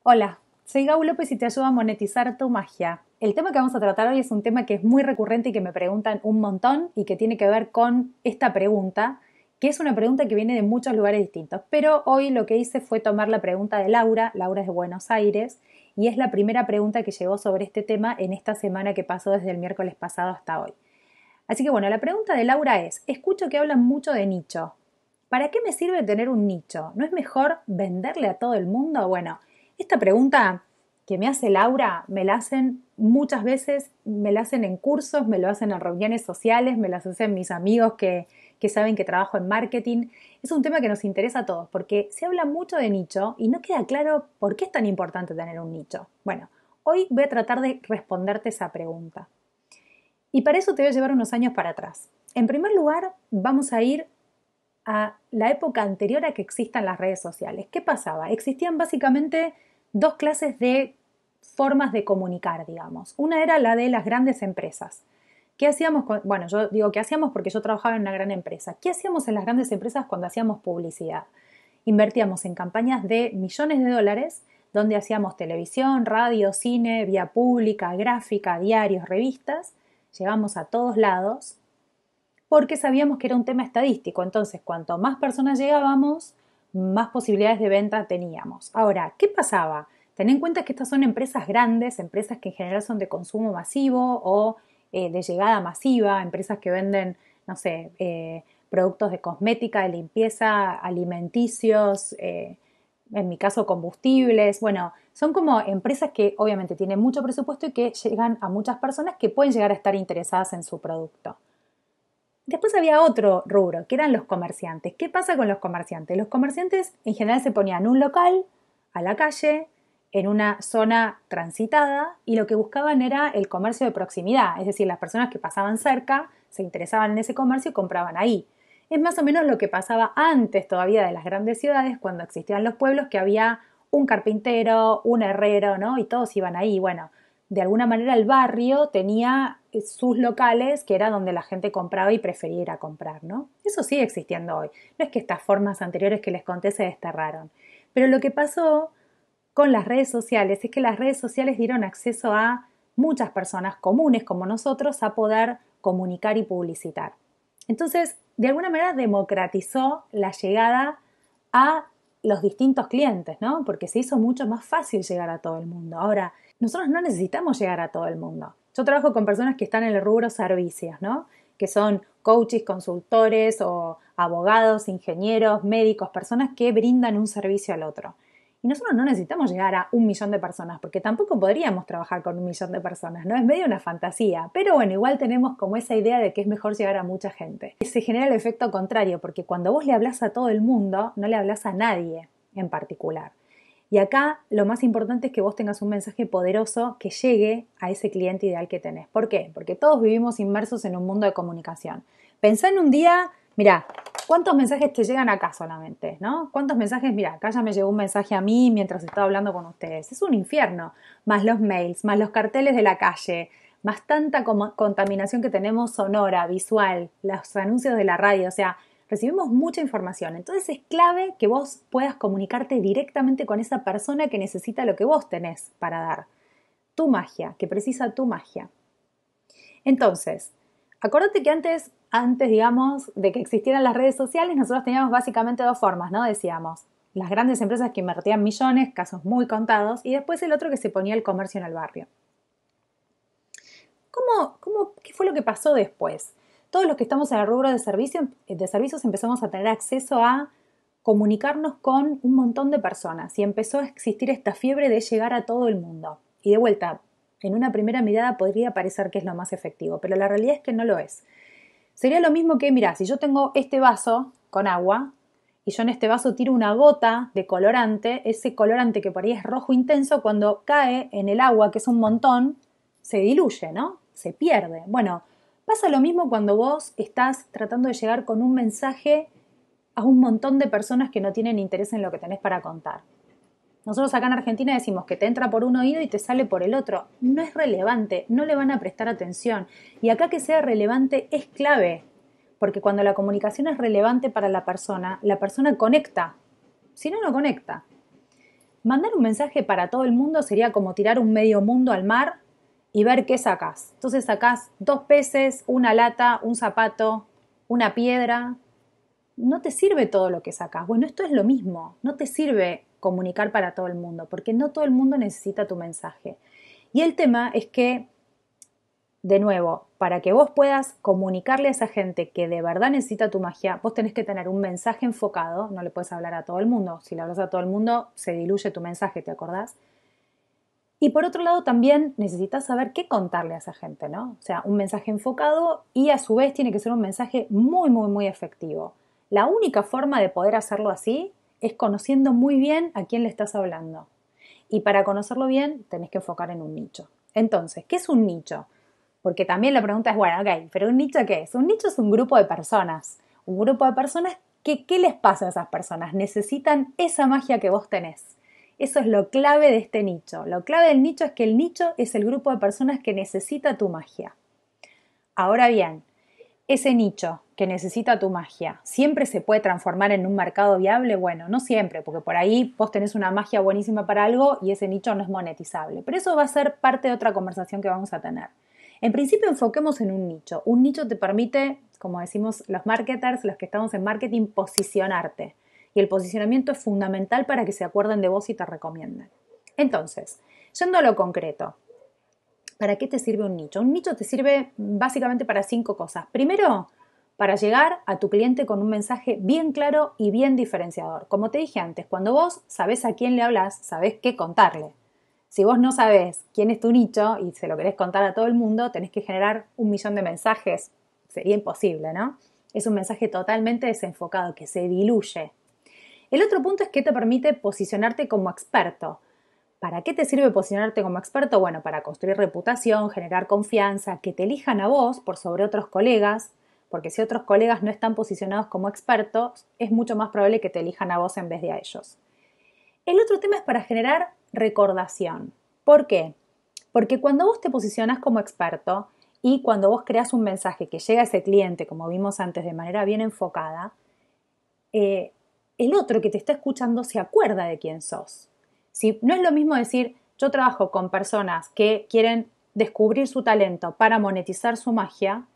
Hola, soy Gau López y te ayudo a monetizar tu magia. El tema que vamos a tratar hoy es un tema que es muy recurrente y que me preguntan un montón y que tiene que ver con esta pregunta, que es una pregunta que viene de muchos lugares distintos. Pero hoy lo que hice fue tomar la pregunta de Laura. Laura es de Buenos Aires y es la primera pregunta que llegó sobre este tema en esta semana que pasó desde el miércoles pasado hasta hoy. Así que bueno, la pregunta de Laura es, escucho que hablan mucho de nicho. ¿Para qué me sirve tener un nicho? ¿No es mejor venderle a todo el mundo? Bueno, esta pregunta que me hace Laura me la hacen muchas veces, me la hacen en cursos, me lo hacen en reuniones sociales, me las hacen mis amigos que saben que trabajo en marketing. Es un tema que nos interesa a todos porque se habla mucho de nicho y no queda claro por qué es tan importante tener un nicho. Bueno, hoy voy a tratar de responderte esa pregunta. Y para eso te voy a llevar unos años para atrás. En primer lugar, vamos a ir a la época anterior a que existan las redes sociales. ¿Qué pasaba? Existían básicamente dos clases de formas de comunicar, digamos. Una era la de las grandes empresas. ¿Qué hacíamos? Bueno, yo digo que hacíamos porque yo trabajaba en una gran empresa. ¿Qué hacíamos en las grandes empresas cuando hacíamos publicidad? Invertíamos en campañas de millones de dólares donde hacíamos televisión, radio, cine, vía pública, gráfica, diarios, revistas. Llegamos a todos lados porque sabíamos que era un tema estadístico. Entonces, cuanto más personas llegábamos, más posibilidades de venta teníamos. Ahora, ¿qué pasaba? Ten en cuenta que estas son empresas grandes, empresas que en general son de consumo masivo o de llegada masiva, empresas que venden, no sé, productos de cosmética, de limpieza, alimenticios, en mi caso combustibles. Bueno, son como empresas que obviamente tienen mucho presupuesto y que llegan a muchas personas que pueden llegar a estar interesadas en su producto. Después había otro rubro, que eran los comerciantes. ¿Qué pasa con los comerciantes? Los comerciantes en general se ponían un local a la calle, en una zona transitada, y lo que buscaban era el comercio de proximidad, es decir, las personas que pasaban cerca se interesaban en ese comercio y compraban ahí. Es más o menos lo que pasaba antes todavía de las grandes ciudades, cuando existían los pueblos, que había un carpintero, un herrero, ¿no? Y todos iban ahí. Bueno, de alguna manera el barrio tenía sus locales que era donde la gente compraba y prefería ir a comprar, ¿no? Eso sigue existiendo hoy. No es que estas formas anteriores que les conté se desterraron. Pero lo que pasó con las redes sociales es que las redes sociales dieron acceso a muchas personas comunes como nosotros a poder comunicar y publicitar. Entonces, de alguna manera democratizó la llegada a los distintos clientes, ¿no? Porque se hizo mucho más fácil llegar a todo el mundo. Ahora, nosotros no necesitamos llegar a todo el mundo. Yo trabajo con personas que están en el rubro servicios, ¿no? Que son coaches, consultores o abogados, ingenieros, médicos, personas que brindan un servicio al otro. Y nosotros no necesitamos llegar a 1 millón de personas, porque tampoco podríamos trabajar con 1 millón de personas, ¿no? Es medio una fantasía. Pero bueno, igual tenemos como esa idea de que es mejor llegar a mucha gente. Se genera el efecto contrario, porque cuando vos le hablas a todo el mundo, no le hablas a nadie en particular. Y acá lo más importante es que vos tengas un mensaje poderoso que llegue a ese cliente ideal que tenés. ¿Por qué? Porque todos vivimos inmersos en un mundo de comunicación. Pensá en un día, mirá, ¿cuántos mensajes te llegan acá solamente? ¿No? ¿Cuántos mensajes? Mira, acá ya me llegó un mensaje a mí mientras estaba hablando con ustedes. Es un infierno. Más los mails, más los carteles de la calle, más tanta contaminación que tenemos sonora, visual, los anuncios de la radio. O sea, recibimos mucha información. Entonces es clave que vos puedas comunicarte directamente con esa persona que necesita lo que vos tenés para dar. Tu magia, que precisa tu magia. Entonces, acordate que antes, digamos, de que existieran las redes sociales, nosotros teníamos básicamente dos formas, ¿no? Decíamos, las grandes empresas que invertían millones, casos muy contados, y después el otro que se ponía el comercio en el barrio. ¿Qué fue lo que pasó después? Todos los que estamos en el rubro de servicios empezamos a tener acceso a comunicarnos con un montón de personas y empezó a existir esta fiebre de llegar a todo el mundo. Y de vuelta, en una primera mirada podría parecer que es lo más efectivo, pero la realidad es que no lo es. Sería lo mismo que, mira, si yo tengo este vaso con agua y yo en este vaso tiro una gota de colorante, ese colorante que por ahí es rojo intenso, cuando cae en el agua, que es un montón, se diluye, ¿no? Se pierde. Bueno, pasa lo mismo cuando vos estás tratando de llegar con un mensaje a un montón de personas que no tienen interés en lo que tenés para contar. Nosotros acá en Argentina decimos que te entra por un oído y te sale por el otro. No es relevante, no le van a prestar atención. Y acá que sea relevante es clave, porque cuando la comunicación es relevante para la persona conecta. Si no, no conecta. Mandar un mensaje para todo el mundo sería como tirar un medio mundo al mar y ver qué sacás. Entonces sacás 2 peces, una lata, un zapato, una piedra. No te sirve todo lo que sacás. Bueno, esto es lo mismo. No te sirve comunicar para todo el mundo, porque no todo el mundo necesita tu mensaje. Y el tema es que, de nuevo, para que vos puedas comunicarle a esa gente que de verdad necesita tu magia, vos tenés que tener un mensaje enfocado, no le puedes hablar a todo el mundo. Si le hablas a todo el mundo, se diluye tu mensaje, ¿te acordás? Y por otro lado también necesitas saber qué contarle a esa gente, ¿no? O sea, un mensaje enfocado y a su vez tiene que ser un mensaje muy, muy, muy efectivo. La única forma de poder hacerlo así es conociendo muy bien a quién le estás hablando. Y para conocerlo bien tenés que enfocar en un nicho. Entonces, ¿qué es un nicho? Porque también la pregunta es, bueno, ok, pero ¿un nicho qué es? Un nicho es un grupo de personas. Un grupo de personas que, ¿qué les pasa a esas personas? Necesitan esa magia que vos tenés. Eso es lo clave de este nicho. Lo clave del nicho es que el nicho es el grupo de personas que necesita tu magia. Ahora bien, ese nicho que necesita tu magia, ¿siempre se puede transformar en un mercado viable? Bueno, no siempre, porque por ahí vos tenés una magia buenísima para algo y ese nicho no es monetizable. Pero eso va a ser parte de otra conversación que vamos a tener. En principio, enfoquemos en un nicho. Un nicho te permite, como decimos los marketers, los que estamos en marketing, posicionarte. Y el posicionamiento es fundamental para que se acuerden de vos y te recomienden. Entonces, yendo a lo concreto, ¿para qué te sirve un nicho? Un nicho te sirve básicamente para 5 cosas. Primero, para llegar a tu cliente con un mensaje bien claro y bien diferenciador. Como te dije antes, cuando vos sabés a quién le hablas, sabés qué contarle. Si vos no sabés quién es tu nicho y se lo querés contar a todo el mundo, tenés que generar 1.000.000 de mensajes. Sería imposible, ¿no? Es un mensaje totalmente desenfocado, que se diluye. El otro punto es que te permite posicionarte como experto. ¿Para qué te sirve posicionarte como experto? Bueno, para construir reputación, generar confianza, que te elijan a vos por sobre otros colegas, porque si otros colegas no están posicionados como expertos, es mucho más probable que te elijan a vos en vez de a ellos. El otro tema es para generar recordación. ¿Por qué? Porque cuando vos te posicionas como experto y cuando vos creas un mensaje que llega a ese cliente, como vimos antes, de manera bien enfocada, el otro que te está escuchando se acuerda de quién sos. Si no es lo mismo decir, yo trabajo con personas que quieren descubrir su talento para monetizar su magia,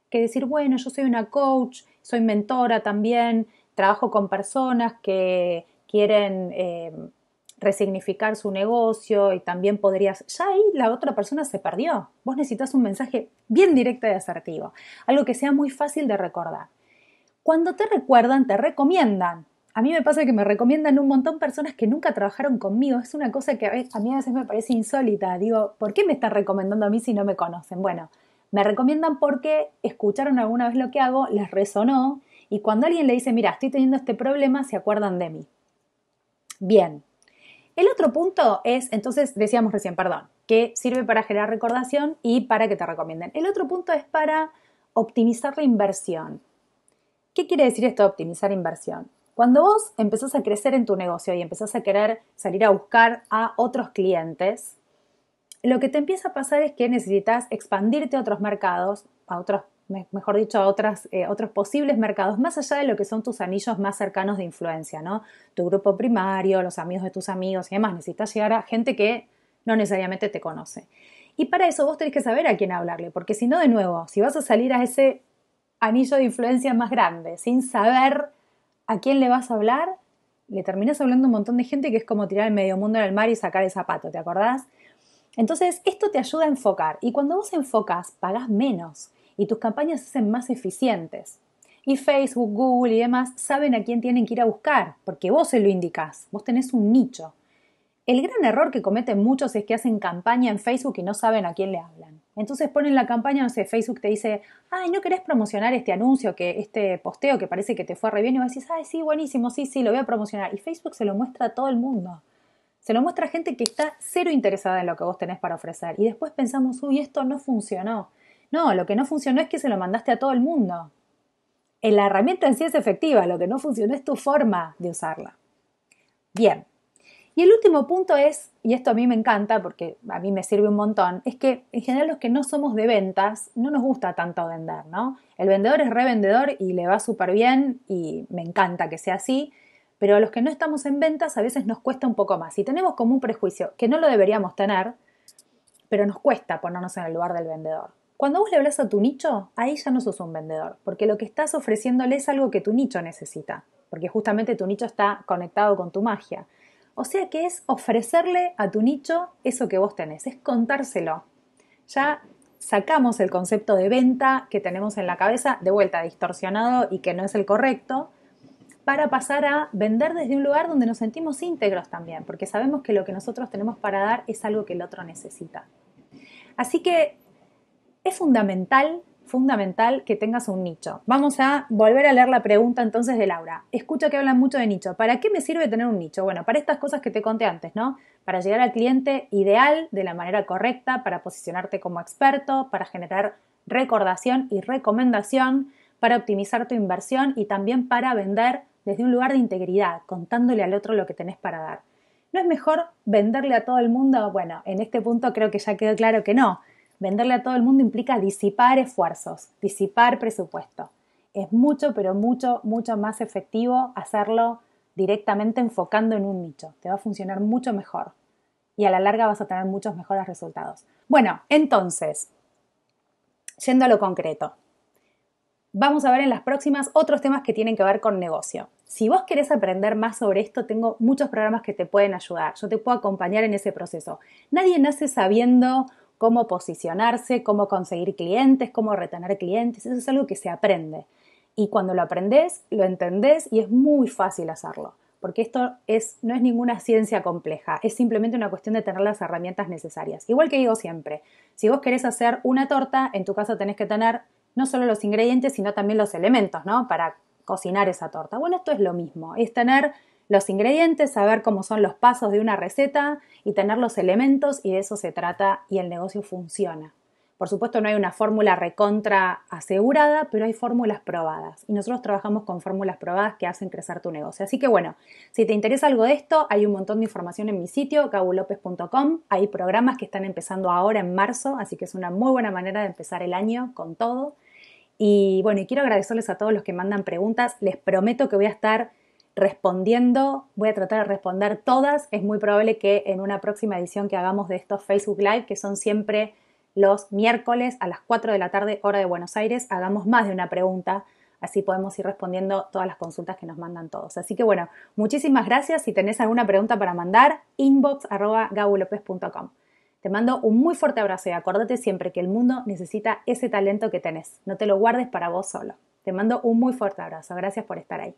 que decir, bueno, yo soy una coach, soy mentora también, trabajo con personas que quieren resignificar su negocio y también podrías, ya ahí la otra persona se perdió. Vos necesitas un mensaje bien directo y asertivo, algo que sea muy fácil de recordar. Cuando te recuerdan, te recomiendan. A mí me pasa que me recomiendan un montón personas que nunca trabajaron conmigo. Es una cosa que a mí a veces me parece insólita. Digo, ¿por qué me están recomendando a mí si no me conocen? Bueno, me recomiendan porque escucharon alguna vez lo que hago, les resonó y cuando alguien le dice, mira, estoy teniendo este problema, se acuerdan de mí. Bien. El otro punto es, entonces decíamos recién, perdón, que sirve para generar recordación y para que te recomienden. El otro punto es para optimizar la inversión. ¿Qué quiere decir esto de optimizar inversión? Cuando vos empezás a crecer en tu negocio y empezás a querer salir a buscar a otros clientes, lo que te empieza a pasar es que necesitas expandirte a otros mercados, a otros, mejor dicho, a otros posibles mercados, más allá de lo que son tus anillos más cercanos de influencia, ¿no? Tu grupo primario, los amigos de tus amigos y demás. Necesitas llegar a gente que no necesariamente te conoce. Y para eso vos tenés que saber a quién hablarle, porque si no, de nuevo, si vas a salir a ese anillo de influencia más grande, sin saber a quién le vas a hablar, le terminás hablando a un montón de gente que es como tirar el medio mundo en el mar y sacar el zapato, ¿te acordás? Entonces, esto te ayuda a enfocar y cuando vos enfocas, pagás menos y tus campañas se hacen más eficientes. Y Facebook, Google y demás saben a quién tienen que ir a buscar, porque vos se lo indicás, vos tenés un nicho. El gran error que cometen muchos es que hacen campaña en Facebook y no saben a quién le hablan. Entonces ponen la campaña, no sé, Facebook te dice, ay, ¿no querés promocionar este anuncio, este posteo que parece que te fue re bien? Y vos decís, ay, sí, buenísimo, sí, lo voy a promocionar. Y Facebook se lo muestra a todo el mundo. Se lo muestra a gente que está cero interesada en lo que vos tenés para ofrecer. Y después pensamos, uy, esto no funcionó. No, lo que no funcionó es que se lo mandaste a todo el mundo. La herramienta en sí es efectiva, lo que no funcionó es tu forma de usarla. Bien. Y el último punto es, y esto a mí me encanta porque a mí me sirve un montón, es que en general los que no somos de ventas no nos gusta tanto vender, ¿no? El vendedor es revendedor y le va súper bien y me encanta que sea así, Pero a los que no estamos en ventas a veces nos cuesta un poco más y tenemos como un prejuicio que no lo deberíamos tener, pero nos cuesta ponernos en el lugar del vendedor. Cuando vos le hablas a tu nicho, ahí ya no sos un vendedor, porque lo que estás ofreciéndole es algo que tu nicho necesita, porque justamente tu nicho está conectado con tu magia. O sea que es ofrecerle a tu nicho eso que vos tenés, es contárselo. Ya sacamos el concepto de venta que tenemos en la cabeza, de vuelta distorsionado y que no es el correcto, para pasar a vender desde un lugar donde nos sentimos íntegros también, porque sabemos que lo que nosotros tenemos para dar es algo que el otro necesita. Así que es fundamental que tengas un nicho. Vamos a volver a leer la pregunta entonces de Laura. Escucho que hablan mucho de nicho. ¿Para qué me sirve tener un nicho? Bueno, para estas cosas que te conté antes, ¿no? Para llegar al cliente ideal de la manera correcta, para posicionarte como experto, para generar recordación y recomendación, para optimizar tu inversión y también para vender desde un lugar de integridad, contándole al otro lo que tenés para dar. ¿No es mejor venderle a todo el mundo? Bueno, en este punto creo que ya quedó claro que no. Venderle a todo el mundo implica disipar esfuerzos, disipar presupuesto. Es mucho, pero mucho más efectivo hacerlo directamente enfocando en un nicho. Te va a funcionar mucho mejor y a la larga vas a tener muchos mejores resultados. Bueno, entonces, yendo a lo concreto, vamos a ver en las próximas otros temas que tienen que ver con negocio. Si vos querés aprender más sobre esto, tengo muchos programas que te pueden ayudar. Yo te puedo acompañar en ese proceso. Nadie nace sabiendo cómo posicionarse, cómo conseguir clientes, cómo retener clientes. Eso es algo que se aprende. Y cuando lo aprendés, lo entendés y es muy fácil hacerlo. Porque esto no es ninguna ciencia compleja, es simplemente una cuestión de tener las herramientas necesarias. Igual que digo siempre, si vos querés hacer una torta, en tu casa tenés que tener no solo los ingredientes, sino también los elementos, ¿no? Para cocinar esa torta. Bueno, esto es lo mismo, es tener los ingredientes, saber cómo son los pasos de una receta y tener los elementos y de eso se trata y el negocio funciona. Por supuesto no hay una fórmula recontra asegurada, pero hay fórmulas probadas y nosotros trabajamos con fórmulas probadas que hacen crecer tu negocio. Así que bueno, si te interesa algo de esto, hay un montón de información en mi sitio, gabulopez.com. Hay programas que están empezando ahora en marzo, así que es una muy buena manera de empezar el año con todo. Y bueno, y quiero agradecerles a todos los que mandan preguntas. Les prometo que voy a estar respondiendo, voy a tratar de responder todas. Es muy probable que en una próxima edición que hagamos de estos Facebook Live, que son siempre los miércoles a las 4 de la tarde, hora de Buenos Aires, hagamos más de una pregunta. Así podemos ir respondiendo todas las consultas que nos mandan todos. Así que bueno, muchísimas gracias. Si tenés alguna pregunta para mandar, inbox@gabulopez.com. Te mando un muy fuerte abrazo y acordate siempre que el mundo necesita ese talento que tenés. No te lo guardes para vos solo. Te mando un muy fuerte abrazo. Gracias por estar ahí.